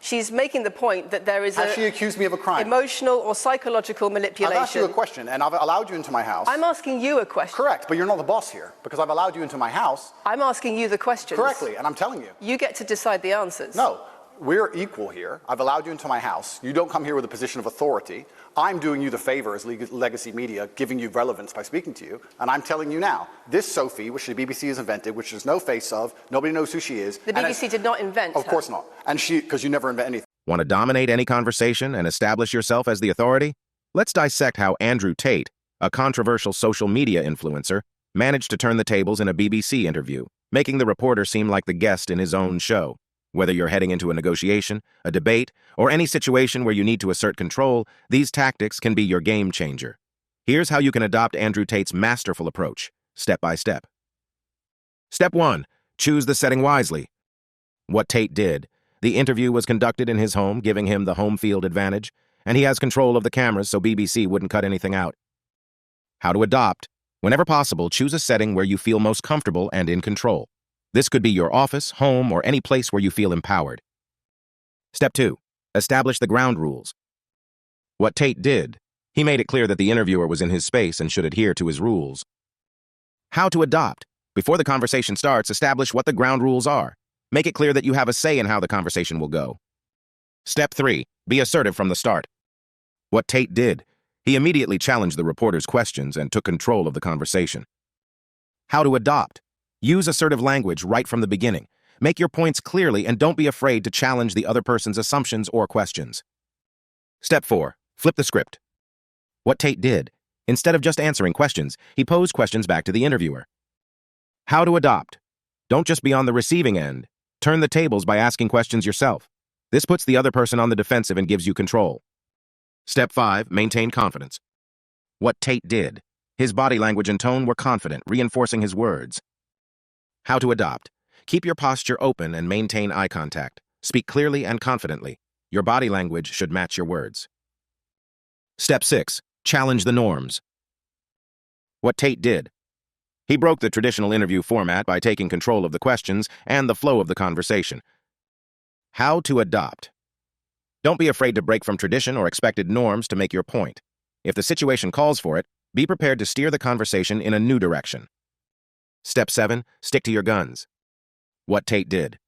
She's making the point that there is Has she accused me of a crime? Emotional or psychological manipulation. I've asked you a question, and I've allowed you into my house. I'm asking you a question. Correct, but you're not the boss here, because I've allowed you into my house. I'm asking you the questions. Correctly, and I'm telling you. You get to decide the answers. No, we're equal here. I've allowed you into my house. You don't come here with a position of authority. I'm doing you the favor as legacy media, giving you relevance by speaking to you, and I'm telling you now, this Sophie, which the BBC has invented, which there's no face of, nobody knows who she is. The BBC did not invent her. Of course not. And because you never invent anything. Want to dominate any conversation and establish yourself as the authority? Let's dissect how Andrew Tate, a controversial social media influencer, managed to turn the tables in a BBC interview, making the reporter seem like the guest in his own show. Whether you're heading into a negotiation, a debate, or any situation where you need to assert control, these tactics can be your game changer. Here's how you can adopt Andrew Tate's masterful approach, step by step. Step 1. Choose the setting wisely. What Tate did. The interview was conducted in his home, giving him the home field advantage, and he has control of the cameras so BBC wouldn't cut anything out. How to adopt. Whenever possible, choose a setting where you feel most comfortable and in control. This could be your office, home, or any place where you feel empowered. Step 2. Establish the ground rules. What Tate did. He made it clear that the interviewer was in his space and should adhere to his rules. How to adopt. Before the conversation starts, establish what the ground rules are. Make it clear that you have a say in how the conversation will go. Step 3. Be assertive from the start. What Tate did. He immediately challenged the reporter's questions and took control of the conversation. How to adopt. Use assertive language right from the beginning. Make your points clearly and don't be afraid to challenge the other person's assumptions or questions. Step 4. Flip the script. What Tate did. Instead of just answering questions, he posed questions back to the interviewer. How to adopt. Don't just be on the receiving end. Turn the tables by asking questions yourself. This puts the other person on the defensive and gives you control. Step 5. Maintain confidence. What Tate did. His body language and tone were confident, reinforcing his words. How to adopt. Keep your posture open and maintain eye contact. Speak clearly and confidently. Your body language should match your words. Step 6. Challenge the norms. What Tate did. He broke the traditional interview format by taking control of the questions and the flow of the conversation. How to adopt. Don't be afraid to break from tradition or expected norms to make your point. If the situation calls for it, be prepared to steer the conversation in a new direction. Step 7. Stick to your guns. What Tate did.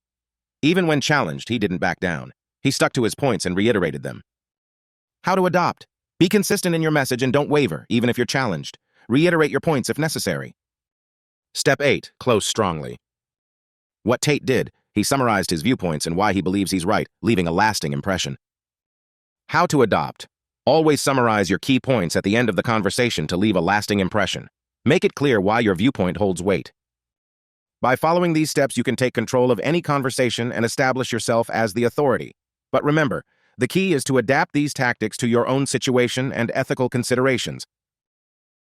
Even when challenged, he didn't back down. He stuck to his points and reiterated them. How to adopt. Be consistent in your message and don't waver, even if you're challenged. Reiterate your points if necessary. Step 8. Close strongly. What Tate did. He summarized his viewpoints and why he believes he's right, leaving a lasting impression. How to adopt. Always summarize your key points at the end of the conversation to leave a lasting impression. Make it clear why your viewpoint holds weight. By following these steps, you can take control of any conversation and establish yourself as the authority. But remember, the key is to adapt these tactics to your own situation and ethical considerations.